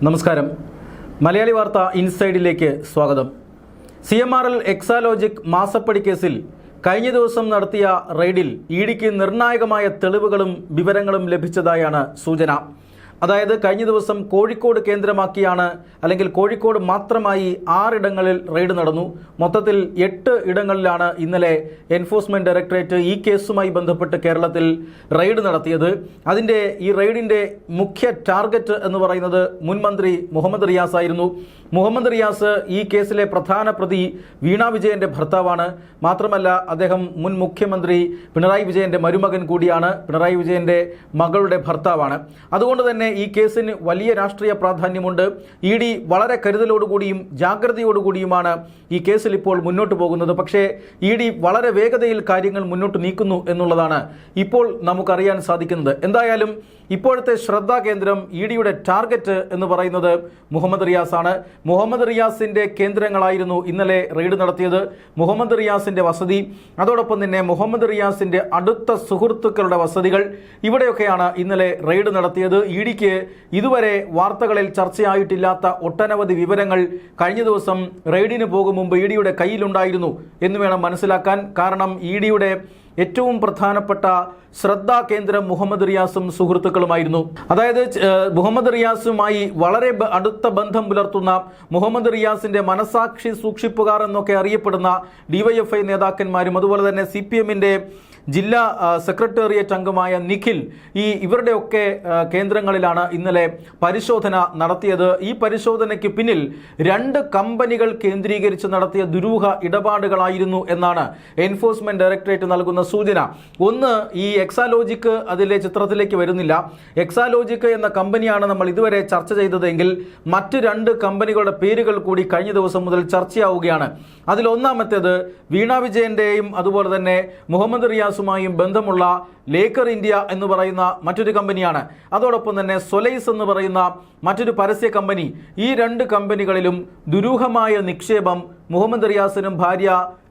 നമസ്കാരം. മലയാളി വാർത്ത ഇൻസൈഡിലേക്ക് സ്വാഗതം. CMRL എക്സാലോജിക് മാസപ്പടി കേസിൽ കഴിഞ്ഞ ദിവസം നടത്തിയ റെയ്ഡിൽ ഇഡിക്ക് നിർണായകമായ തെളിവുകളും വിവരങ്ങളും ലഭിച്ചതായാണ് സൂചന. അതായത് കഴിഞ്ഞ ദിവസം കോഴിക്കോട് കേന്ദ്രമാക്കിയാണ്, അല്ലെങ്കിൽ കോഴിക്കോട് മാത്രമായി 6 ഇടങ്ങളിൽ റെയ്ഡ് നടന്നു. മൊത്തത്തിൽ 8 ഇടങ്ങളിലാണ് ഇന്നലെ എൻഫോഴ്സ്മെന്റ് ഡയറക്ടറേറ്റ് ഈ കേസുമായി ബന്ധപ്പെട്ട് കേരളത്തിൽ റെയ്ഡ് നടത്തിയത്. ഈ റെയ്ഡിൻ്റെ മുഖ്യ ടാർഗറ്റ് എന്ന് പറയുന്നത് മുൻ മന്ത്രി മുഹമ്മദ് റിയാസ് ആയിരുന്നു. മുഹമ്മദ് റിയാസ് ഈ കേസിലെ പ്രധാന പ്രതി വീണ വിജയൻ്റെ ഭർത്താവാണ്. മാത്രമല്ല അദ്ദേഹം മുൻ മുഖ്യമന്ത്രി പിണറായി വിജയൻ്റെ മരുമകൻ കൂടിയാണ്. പിണറായി വിജയൻ്റെ മകളുടെ ഭർത്താവാണ്. അതുകൊണ്ട് തന്നെ ഈ കേസിന് വലിയ രാഷ്ട്രീയ പ്രാധാന്യമുണ്ട്. ഇഡി വളരെ കരുതലോടുകൂടിയും ജാഗ്രതയോടുകൂടിയുമാണ് ഈ കേസിൽ ഇപ്പോൾ മുന്നോട്ട് പോകുന്നത്. പക്ഷേ ഇഡി വളരെ വേഗതയിൽ കാര്യങ്ങൾ മുന്നോട്ട് നീക്കുന്നു എന്നുള്ളതാണ് ഇപ്പോൾ നമുക്കറിയാൻ സാധിക്കുന്നത്. എന്തായാലും ഇപ്പോഴത്തെ ശ്രദ്ധാകേന്ദ്രം ഇഡിയുടെ ടാർഗറ്റ് എന്ന് പറയുന്നത് മുഹമ്മദ് റിയാസ് ആണ്. മുഹമ്മദ് റിയാസിൻ്റെ കേന്ദ്രങ്ങളായിരുന്നു ഇന്നലെ റെയ്ഡ് നടത്തിയത്. മുഹമ്മദ് റിയാസിൻ്റെ വസതി, അതോടൊപ്പം തന്നെ മുഹമ്മദ് റിയാസിൻ്റെ അടുത്ത സുഹൃത്തുക്കളുടെ വസതികൾ, ഇവിടെയൊക്കെയാണ് ഇന്നലെ റെയ്ഡ് നടത്തിയത്. ഇഡിക്ക് ഇതുവരെ വാർത്തകളിൽ ചർച്ചയായിട്ടില്ലാത്ത ഒട്ടനവധി വിവരങ്ങൾ കഴിഞ്ഞ ദിവസം റെയ്ഡിന് പോകും മുമ്പ് ഇഡിയുടെ കയ്യിലുണ്ടായിരുന്നു എന്ന് വേണം മനസ്സിലാക്കാൻ. കാരണം ഇഡിയുടെ ഏറ്റവും പ്രധാനപ്പെട്ട ശ്രദ്ധാകേന്ദ്രം മുഹമ്മദ് റിയാസും സുഹൃത്തുക്കളുമായിരുന്നു. അതായത് മുഹമ്മദ് റിയാസുമായി വളരെ അടുത്ത ബന്ധം പുലർത്തുന്ന, മുഹമ്മദ് റിയാസിന്റെ മനസാക്ഷി സൂക്ഷിപ്പുകാർ എന്നൊക്കെ അറിയപ്പെടുന്ന DYFI നേതാക്കന്മാരും അതുപോലെ തന്നെ CPMന്റെ ജില്ലാ സെക്രട്ടേറിയറ്റ് അംഗമായ നിഖിൽ, ഇവരുടെയൊക്കെ കേന്ദ്രങ്ങളിലാണ് ഇന്നലെ പരിശോധന നടത്തിയത്. ഈ പരിശോധനയ്ക്ക് പിന്നിൽ 2 കമ്പനികൾ കേന്ദ്രീകരിച്ച് നടത്തിയ ദുരൂഹ ഇടപാടുകളായിരുന്നു എന്നാണ് എൻഫോഴ്സ്മെന്റ് ഡയറക്ടറേറ്റ് നൽകുന്ന സൂചന. ഒന്ന്, ഈ എക്സാലോജിക് അതിലെ ചിത്രത്തിലേക്ക് വരുന്നില്ല. എക്സാലോജിക് എന്ന കമ്പനിയാണ് നമ്മൾ ഇതുവരെ ചർച്ച ചെയ്തതെങ്കിൽ മറ്റ് 2 കമ്പനികളുടെ പേരുകൾ കൂടി കഴിഞ്ഞ ദിവസം മുതൽ ചർച്ചയാവുകയാണ്. അതിലൊന്നാമത്തേത് വീണ വിജയന്റെയും അതുപോലെ തന്നെ മുഹമ്മദ് റിയാസുമായും ബന്ധമുള്ള ലേക്കർ ഇന്ത്യ എന്ന് പറയുന്ന മറ്റൊരു കമ്പനിയാണ്. അതോടൊപ്പം തന്നെ സൊലൈസ് എന്ന് പറയുന്ന മറ്റൊരു പരസ്യ കമ്പനി. ഈ 2 കമ്പനികളിലും ദുരൂഹമായ നിക്ഷേപം മുഹമ്മദ് റിയാസിനും ഭാര്യ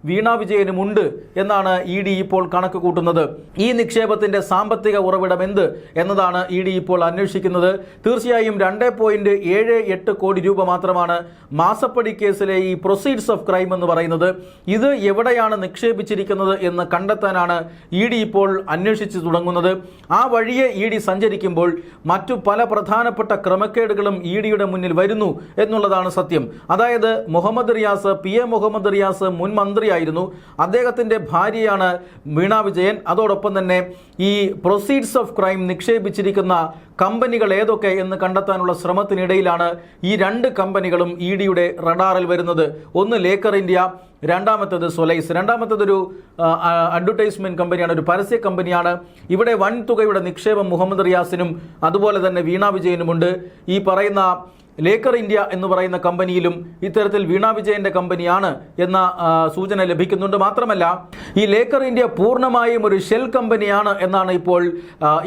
വീണ വിജയനും ഉണ്ട് എന്നാണ് ഇഡി ഇപ്പോൾ കണക്ക് കൂട്ടുന്നത്. ഈ നിക്ഷേപത്തിന്റെ സാമ്പത്തിക ഉറവിടം എന്ത് എന്നതാണ് ഇഡി ഇപ്പോൾ അന്വേഷിക്കുന്നത്. തീർച്ചയായും 2.78 കോടി രൂപ മാത്രമാണ് മാസപ്പടി കേസിലെ ഈ പ്രൊസീഡ്സ് ഓഫ് ക്രൈം എന്ന് പറയുന്നത്. ഇത് എവിടെയാണ് നിക്ഷേപിച്ചിരിക്കുന്നത് എന്ന് കണ്ടെത്താനാണ് ഇഡി ഇപ്പോൾ അന്വേഷിച്ചു തുടങ്ങുന്നത്. ആ വഴിയെ ഇഡി സഞ്ചരിക്കുമ്പോൾ മറ്റു പല പ്രധാനപ്പെട്ട ക്രമക്കേടുകളും ഇഡിയുടെ മുന്നിൽ വരുന്നു എന്നുള്ളതാണ് സത്യം. അതായത് മുഹമ്മദ് റിയാസ്, PA മുഹമ്മദ് റിയാസ് മുൻ മന്ത്രിയായിരുന്നു. അദ്ദേഹത്തിന്റെ ഭാര്യയാണ് വീണ വിജയൻ. അതോടൊപ്പം തന്നെ ഈ പ്രൊസീഡ്സ് ഓഫ് ക്രൈം നിക്ഷേപിച്ചിരിക്കുന്ന കമ്പനികൾ ഏതൊക്കെ എന്ന് കണ്ടെത്താനുള്ള ശ്രമത്തിനിടയിലാണ് ഈ 2 കമ്പനികളും ഇഡിയുടെ റഡാറിൽ വരുന്നത്. ഒന്ന് ലേക്കർ ഇന്ത്യ, രണ്ടാമത്തേത് സൊലൈസ്. രണ്ടാമത്തേതൊരു അഡ്വർടൈസ്മെന്റ് കമ്പനിയാണ്, ഒരു പരസ്യ കമ്പനിയാണ്. ഇവിടെ വൻ തുകയുടെ നിക്ഷേപം മുഹമ്മദ് റിയാസിനും അതുപോലെ തന്നെ വീണ വിജയനുമുണ്ട്. ഈ പറയുന്ന ലേക്കർ ഇന്ത്യ എന്ന് പറയുന്ന കമ്പനിയിലും ഇത്തരത്തിൽ വീണ വിജയന്റെ കമ്പനിയാണ് എന്ന സൂചന ലഭിക്കുന്നുണ്ട്. മാത്രമല്ല ഈ ലേക്കർ ഇന്ത്യ പൂർണ്ണമായും ഒരു ഷെൽ കമ്പനിയാണ് എന്നാണ് ഇപ്പോൾ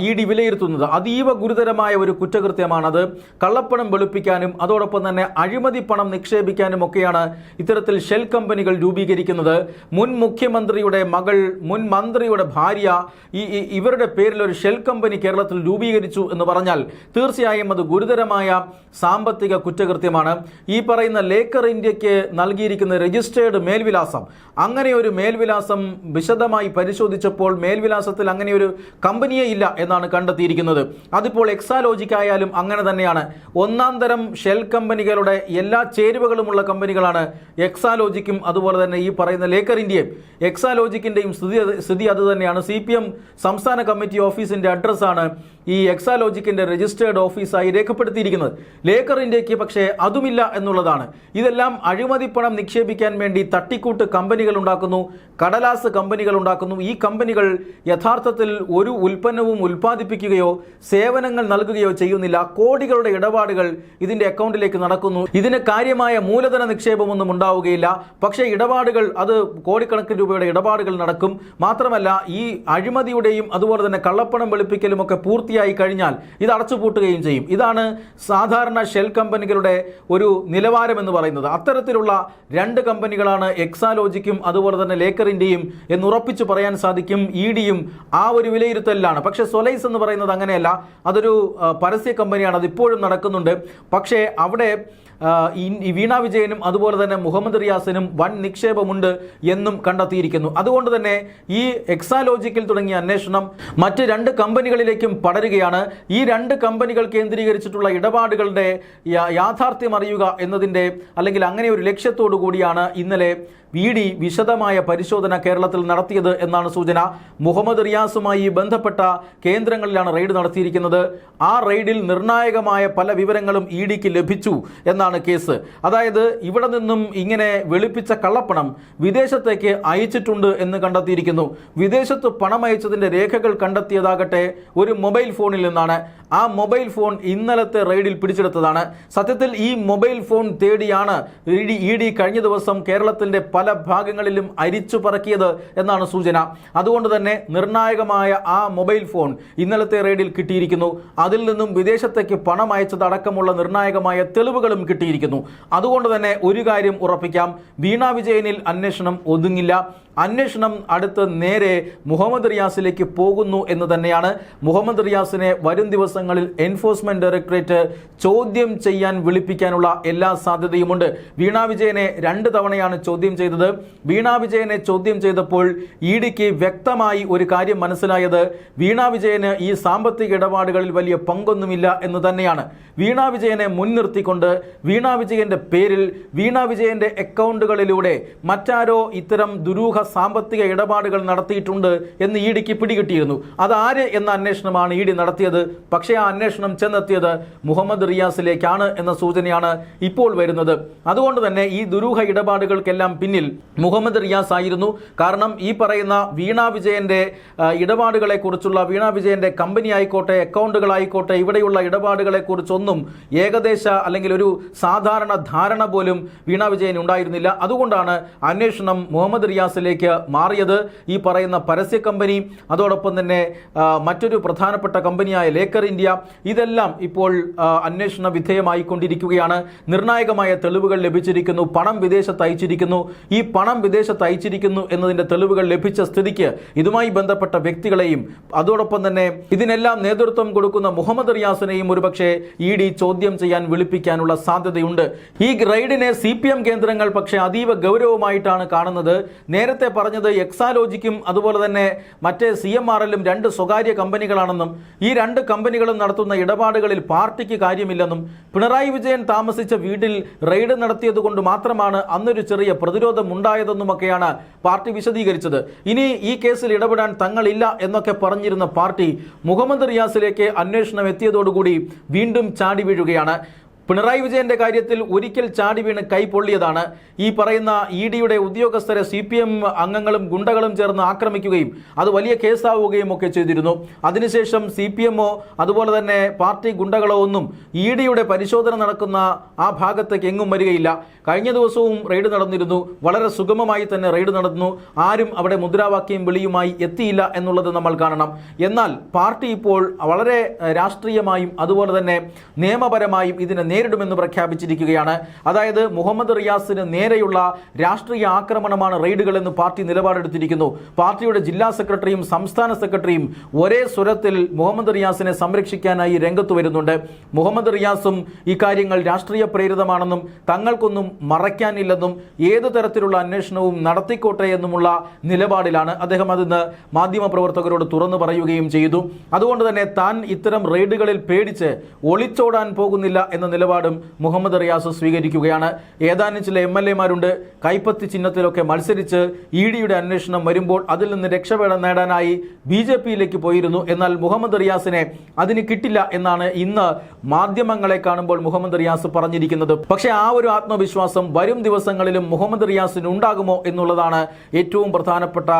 ഇഡി വിലയിരുത്തുന്നത്. അതീവ ഗുരുതരമായ ഒരു കുറ്റകൃത്യമാണത്. കള്ളപ്പണം വെളുപ്പിക്കാനും അതോടൊപ്പം തന്നെ അഴിമതി പണം നിക്ഷേപിക്കാനും ഒക്കെയാണ് ഇത്തരത്തിൽ ഷെൽ കമ്പനികൾ രൂപീകരിക്കുന്നത്. മുൻ മുഖ്യമന്ത്രിയുടെ മകൾ, മുൻ മന്ത്രിയുടെ ഭാര്യ, ഇവരുടെ പേരിൽ ഒരു ഷെൽ കമ്പനി കേരളത്തിൽ രൂപീകരിച്ചു എന്ന് പറഞ്ഞാൽ തീർച്ചയായും അത് ഗുരുതരമായ സാമ്പത്തിക കുറ്റകൃത്യമാണ്. ഈ പറയുന്ന ലേക്കർ ഇന്ത്യക്ക് നൽകിയിരിക്കുന്ന രജിസ്റ്റേർഡ് മേൽവിലാസം, അങ്ങനെ ഒരു മേൽവിലാസം വിശദമായി പരിശോധിച്ചപ്പോൾ മേൽവിലാസത്തിൽ അങ്ങനെ ഒരു കമ്പനിയേ ഇല്ല എന്നാണ് കണ്ടെത്തിയിരിക്കുന്നത്. അതിപ്പോൾ എക്സാലോജിക് ആയാലും അങ്ങനെ തന്നെയാണ്. ഒന്നാം തരം ഷെൽ കമ്പനികളുടെ എല്ലാ ചേരുവകളുമുള്ള കമ്പനികളാണ് എക്സാലോജിക്കും അതുപോലെ തന്നെ ഈ പറയുന്ന ലേക്കർ ഇന്ത്യയും. എക്സാലോജിക്കിന്റെയും സ്ഥിതി അത് തന്നെയാണ്. CPM സംസ്ഥാന കമ്മിറ്റി ഓഫീസിന്റെ അഡ്രസ്സാണ് ഈ എക്സാലോജിക്കിന്റെ രജിസ്റ്റേർഡ് ഓഫീസായി രേഖപ്പെടുത്തിയിരിക്കുന്നത്. ലേക്കർ ഇന്ത്യക്ക് പക്ഷേ അതുമില്ല എന്നുള്ളതാണ്. ഇതെല്ലാം അഴിമതിപ്പണം നിക്ഷേപിക്കാൻ വേണ്ടി തട്ടിക്കൂട്ട് കമ്പനികൾ ഉണ്ടാക്കുന്നു, കടലാസ് കമ്പനികൾ ഉണ്ടാക്കുന്നു. ഈ കമ്പനികൾ യഥാർത്ഥത്തിൽ ഒരു ഉൽപ്പന്നവും ഉൽപ്പാദിപ്പിക്കുകയോ സേവനങ്ങൾ നൽകുകയോ ചെയ്യുന്നില്ല. കോടികളുടെ ഇടപാടുകൾ ഇതിന്റെ അക്കൗണ്ടിലേക്ക് നടക്കുന്നു. ഇതിന് കാര്യമായ മൂലധന നിക്ഷേപമൊന്നും ഉണ്ടാവുകയില്ല. പക്ഷേ ഇടപാടുകൾ, അത് കോടിക്കണക്കിന് രൂപയുടെ ഇടപാടുകൾ നടക്കും. മാത്രമല്ല ഈ അഴിമതിയുടെയും അതുപോലെ തന്നെ കള്ളപ്പണം വെളുപ്പിക്കലും ഒക്കെ പൂർത്തിയായി കഴിഞ്ഞാൽ ഇത് അടച്ചുപൂട്ടുകയും ചെയ്യും. ഇതാണ് സാധാരണ ഷെൽ കമ്പനികളുടെ ഒരു നിലവാരം എന്ന് പറയുന്നത്. അത്തരത്തിലുള്ള രണ്ട് കമ്പനികളാണ് എക്സാലോജിക്കും അതുപോലെ തന്നെ ലേക്കർ ഇന്ത്യയും എന്നുറപ്പിച്ചു പറയാൻ സാധിക്കും. ഇഡിയും ആ ഒരു വിലയിരുത്തലിലാണ്. പക്ഷേ സൊലൈസ് എന്ന് പറയുന്നത് അങ്ങനെയല്ല, അതൊരു പരസ്യ കമ്പനിയാണ്, അതിപ്പോഴും നടക്കുന്നുണ്ട്. പക്ഷേ അവിടെ വീണ വിജയനും അതുപോലെ തന്നെ മുഹമ്മദ് റിയാസിനും വൻ നിക്ഷേപമുണ്ട് എന്നും കണ്ടെത്തിയിരിക്കുന്നു. അതുകൊണ്ട് തന്നെ ഈ എക്സാലോജിക്കിൽ തുടങ്ങിയ അന്വേഷണം മറ്റ് രണ്ട് കമ്പനികളിലേക്കും പടരുകയാണ്. ഈ രണ്ട് കമ്പനികൾ കേന്ദ്രീകരിച്ചിട്ടുള്ള ഇടപാടുകളുടെ യാഥാർത്ഥ്യം അറിയുക എന്നതിൻ്റെ അല്ലെങ്കിൽ അങ്ങനെ ഒരു ലക്ഷ്യത്തോടു കൂടിയാണ് ഇന്നലെ ഇഡി വിശദമായ പരിശോധന കേരളത്തിൽ നടത്തിയത് എന്നാണ് സൂചന. മുഹമ്മദ് റിയാസുമായി ബന്ധപ്പെട്ട കേന്ദ്രങ്ങളിലാണ് റെയ്ഡ് നടത്തിയിരിക്കുന്നത്. ആ റെയ്ഡിൽ നിർണായകമായ പല വിവരങ്ങളും ഇഡിക്ക് ലഭിച്ചു എന്നാണ് കേസ്. അതായത് ഇവിടെ നിന്നും ഇങ്ങനെ വെളുപ്പിച്ച കള്ളപ്പണം വിദേശത്തേക്ക് അയച്ചിട്ടുണ്ട് എന്ന് കണ്ടെത്തിയിരിക്കുന്നു. വിദേശത്ത് പണം അയച്ചതിൻ്റെ രേഖകൾ കണ്ടെത്തിയതാകട്ടെ ഒരു മൊബൈൽ ഫോണിൽ നിന്നാണ്. ആ മൊബൈൽ ഫോൺ ഇന്നലത്തെ റെയ്ഡിൽ പിടിച്ചെടുത്തതാണ്. സത്യത്തിൽ ഈ മൊബൈൽ ഫോൺ തേടിയാണ് ഇഡി കഴിഞ്ഞ ദിവസം കേരളത്തിൻ്റെ പല ഭാഗങ്ങളിലും അരിച്ചു പറക്കിയത് എന്നാണ് സൂചന. അതുകൊണ്ട് തന്നെ നിർണായകമായ ആ മൊബൈൽ ഫോൺ ഇന്നലത്തെ റെയ്ഡിൽ കിട്ടിയിരിക്കുന്നു. അതിൽ നിന്നും വിദേശത്തേക്ക് പണം അയച്ചതടക്കമുള്ള നിർണായകമായ തെളിവുകളും കിട്ടിയിരിക്കുന്നു. അതുകൊണ്ട് തന്നെ ഒരു കാര്യം ഉറപ്പിക്കാം, വീണ വിജയനിൽ അന്വേഷണം ഒതുങ്ങില്ല. അന്വേഷണം അടുത്ത് നേരെ മുഹമ്മദ് റിയാസിലേക്ക് പോകുന്നു എന്ന് തന്നെയാണ്. മുഹമ്മദ് റിയാസിനെ വരും ദിവസങ്ങളിൽ എൻഫോഴ്സ്മെന്റ് ഡയറക്ടറേറ്റ് ചോദ്യം ചെയ്യാൻ വിളിപ്പിക്കാനുള്ള എല്ലാ സാധ്യതയുമുണ്ട്. വീണ വിജയനെ 2 തവണയാണ് ചോദ്യം ചെയ്തത്. വീണ വിജയനെ ചോദ്യം ചെയ്തപ്പോൾ ഇഡിക്ക് വ്യക്തമായി ഒരു കാര്യം മനസ്സിലായത്, വീണ വിജയന് ഈ സാമ്പത്തിക ഇടപാടുകളിൽ വലിയ പങ്കൊന്നുമില്ല എന്ന് തന്നെയാണ്. വീണ വിജയനെ മുൻനിർത്തിക്കൊണ്ട് വീണ വിജയന്റെ പേരിൽ വീണ വിജയന്റെ അക്കൗണ്ടുകളിലൂടെ മറ്റാരോ ഇത്തരം ദുരൂഹ സാമ്പത്തിക ഇടപാടുകൾ നടത്തിയിട്ടുണ്ട് എന്ന് ഇഡിക്ക് പിടികിട്ടിയിരുന്നു. അതാര് എന്ന അന്വേഷണമാണ് ഇഡി നടത്തിയത്. പക്ഷേ ആ അന്വേഷണം ചെന്നെത്തിയത് മുഹമ്മദ് റിയാസിലേക്കാണ് എന്ന സൂചനയാണ് ഇപ്പോൾ വരുന്നത്. അതുകൊണ്ട് തന്നെ ഈ ദുരൂഹ ഇടപാടുകൾക്കെല്ലാം പിന്നിൽ മുഹമ്മദ് റിയാസ് ആയിരുന്നു. കാരണം ഈ പറയുന്ന വീണ വിജയന്റെ ഇടപാടുകളെ കുറിച്ചുള്ള വീണ വിജയന്റെ കമ്പനി ആയിക്കോട്ടെ, അക്കൗണ്ടുകളായിക്കോട്ടെ, ഇവിടെയുള്ള ഇടപാടുകളെ കുറിച്ചൊന്നും ഏകദേശ അല്ലെങ്കിൽ ഒരു സാധാരണ ധാരണ പോലും വീണ വിജയൻ ഉണ്ടായിരുന്നില്ല. അതുകൊണ്ടാണ് അന്വേഷണം മുഹമ്മദ് റിയാസിലേക്ക് മാറിയത്. ഈ പറയുന്ന പരസ്യ കമ്പനി, അതോടൊപ്പം തന്നെ മറ്റൊരു പ്രധാനപ്പെട്ട കമ്പനിയായ ലേക്കർ ഇന്ത്യ, ഇതെല്ലാം ഇപ്പോൾ അന്വേഷണ വിധേയമായിക്കൊണ്ടിരിക്കുകയാണ്. നിർണായകമായ തെളിവുകൾ ലഭിച്ചിരിക്കുന്നു. പണം വിദേശത്ത് അയച്ചിരിക്കുന്നു. ഈ പണം വിദേശത്ത് അയച്ചിരിക്കുന്നു എന്നതിന്റെ തെളിവുകൾ ലഭിച്ച സ്ഥിതിക്ക് ഇതുമായി ബന്ധപ്പെട്ട വ്യക്തികളെയും അതോടൊപ്പം തന്നെ ഇതിനെല്ലാം നേതൃത്വം കൊടുക്കുന്ന മുഹമ്മദ് റിയാസിനെയും ഒരുപക്ഷെ ഇഡി ചോദ്യം ചെയ്യാൻ വിളിപ്പിക്കാനുള്ള സാധ്യതയുണ്ട്. ഈ റെയ്ഡിനെ CPM കേന്ദ്രങ്ങൾ പക്ഷേ അതീവ ഗൗരവമായിട്ടാണ് കാണുന്നത്. നേരത്തെ പറഞ്ഞത് എക്സാലോജിക്കും അതുപോലെ തന്നെ മറ്റേ CMRL-ഉം 2 സ്വകാര്യ കമ്പനികളാണെന്നും ഈ 2 കമ്പനികളും നടത്തുന്ന ഇടപാടുകളിൽ പാർട്ടിക്ക് കാര്യമില്ലെന്നും പിണറായി വിജയൻ താമസിച്ച വീട്ടിൽ റെയ്ഡ് നടത്തിയത് കൊണ്ട് മാത്രമാണ് അന്നൊരു ചെറിയ പ്രതിരോധം ഉണ്ടായതെന്നുമൊക്കെയാണ് പാർട്ടി വിശദീകരിച്ചത്. ഇനി ഈ കേസിൽ ഇടപെടാൻ തങ്ങളില്ല എന്നൊക്കെ പറഞ്ഞിരുന്ന പാർട്ടി മുഹമ്മദ് റിയാസിലേക്ക് അന്വേഷണം എത്തിയതോടുകൂടി വീണ്ടും ചാടി വീഴുകയാണ്. പിണറായി വിജയന്റെ കാര്യത്തിൽ ഒരിക്കൽ ചാടി വീണ് കൈ പൊള്ളിയതാണ്. ഈ പറയുന്ന ഇഡിയുടെ ഉദ്യോഗസ്ഥരെ CPM അംഗങ്ങളും ഗുണ്ടകളും ചേർന്ന് ആക്രമിക്കുകയും അത് വലിയ കേസാവുകയും ഒക്കെ ചെയ്തിരുന്നു. അതിനുശേഷം CPM-ഓ അതുപോലെ തന്നെ പാർട്ടി ഗുണ്ടകളോ ഒന്നും ഇഡിയുടെ പരിശോധന നടക്കുന്ന ആ ഭാഗത്തേക്ക് എങ്ങും വരികയില്ല. കഴിഞ്ഞ ദിവസവും റെയ്ഡ് നടന്നിരുന്നു. വളരെ സുഗമമായി തന്നെ റെയ്ഡ് നടന്നു. ആരും അവിടെ മുദ്രാവാക്യം വിളിയുമായി എത്തിയില്ല എന്നുള്ളത് നമ്മൾ കാണണം. എന്നാൽ പാർട്ടി ഇപ്പോൾ വളരെ രാഷ്ട്രീയമായും അതുപോലെ തന്നെ നിയമപരമായും ഇതിനെ നേരിടുമെന്ന് പ്രഖ്യാപിച്ചിരിക്കുകയാണ്. അതായത് മുഹമ്മദ് റിയാസിന് നേരെയുള്ള രാഷ്ട്രീയ ആക്രമണമാണ് റെയ്ഡുകൾ എന്ന് പാർട്ടി നിലപാടെടുത്തിരിക്കുന്നു. പാർട്ടിയുടെ ജില്ലാ സെക്രട്ടറിയും സംസ്ഥാന സെക്രട്ടറിയും ഒരേ സ്വരത്തിൽ മുഹമ്മദ് റിയാസിനെ സംരക്ഷിക്കാനായി രംഗത്ത് വരുന്നുണ്ട്. മുഹമ്മദ് റിയാസും ഈ കാര്യങ്ങൾ രാഷ്ട്രീയ പ്രേരിതമാണെന്നും തങ്ങൾക്കൊന്നും മറയ്ക്കാനില്ലെന്നും ഏതു തരത്തിലുള്ള അന്വേഷണവും നടത്തിക്കോട്ടെ എന്നുമുള്ള നിലപാടിലാണ്. അദ്ദേഹം അതിന്ന് മാധ്യമപ്രവർത്തകരോട് തുറന്നു പറയുകയും ചെയ്തു. അതുകൊണ്ട് തന്നെ താൻ ഇത്തരം റെയ്ഡുകളിൽ പേടിച്ച് ഒളിച്ചോടാൻ പോകുന്നില്ല എന്ന നിലപാടും മുഹമ്മദ് റിയാസ് സ്വീകരിക്കുകയാണ്. ഏതാനും ചില MLA-മാരുണ്ട് കൈപ്പത്തി ചിഹ്നത്തിലൊക്കെ മത്സരിച്ച് ഇഡിയുടെ അന്വേഷണം വരുമ്പോൾ അതിൽ നിന്ന് രക്ഷപ്പെടാൻ നേടാനായി BJP-യിലേക്ക് പോയിരുന്നു. എന്നാൽ മുഹമ്മദ് റിയാസിനെ അതിന് കിട്ടില്ല എന്നാണ് ഇന്ന് മാധ്യമങ്ങളെ കാണുമ്പോൾ മുഹമ്മദ് റിയാസ് പറഞ്ഞിരിക്കുന്നത്. പക്ഷേ ആ ഒരു ആത്മവിശ്വാസം വരും ദിവസങ്ങളിലും മുഹമ്മദ് റിയാസിന് ഉണ്ടാകുമോ എന്നുള്ളതാണ് ഏറ്റവും പ്രധാനപ്പെട്ട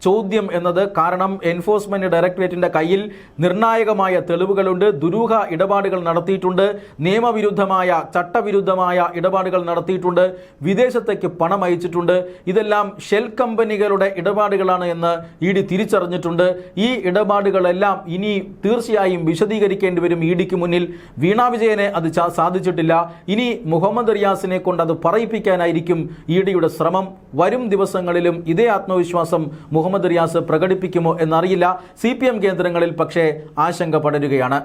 ചോദ്യം എന്നത്. കാരണം എൻഫോഴ്സ്മെന്റ് ഡയറക്ടറേറ്റിന്റെ കയ്യിൽ നിർണായകമായ തെളിവുകളുണ്ട്. ദുരൂഹ ഇടപാടുകൾ നടത്തിയിട്ടുണ്ട്. നിയമവിരുദ്ധ നിയമവിരുദ്ധമായ ചട്ടവിരുദ്ധമായ ഇടപാടുകൾ നടത്തിയിട്ടുണ്ട്, വിദേശത്തേക്ക് പണം അയച്ചിട്ടുണ്ട്. ഇതെല്ലാം ഷെൽ കമ്പനികളുടെ ഇടപാടുകളാണ് എന്ന് ഇ ഡി തിരിച്ചറിഞ്ഞിട്ടുണ്ട്. ഈ ഇടപാടുകളെല്ലാം ഇനി തീർച്ചയായും വിശദീകരിക്കേണ്ടി വരും ഇ ഡിക്ക് മുന്നിൽ. വീണ വിജയനെ അത് സാധിച്ചിട്ടില്ല. ഇനി മുഹമ്മദ് റിയാസിനെ കൊണ്ട് അത് പറയിപ്പിക്കാനായിരിക്കും ഇ ഡിയുടെ ശ്രമം. വരും ദിവസങ്ങളിലും ഇതേ ആത്മവിശ്വാസം മുഹമ്മദ് റിയാസ് പ്രകടിപ്പിക്കുമോ എന്നറിയില്ല. CPM കേന്ദ്രങ്ങളിൽ പക്ഷേ ആശങ്ക പടരുകയാണ്.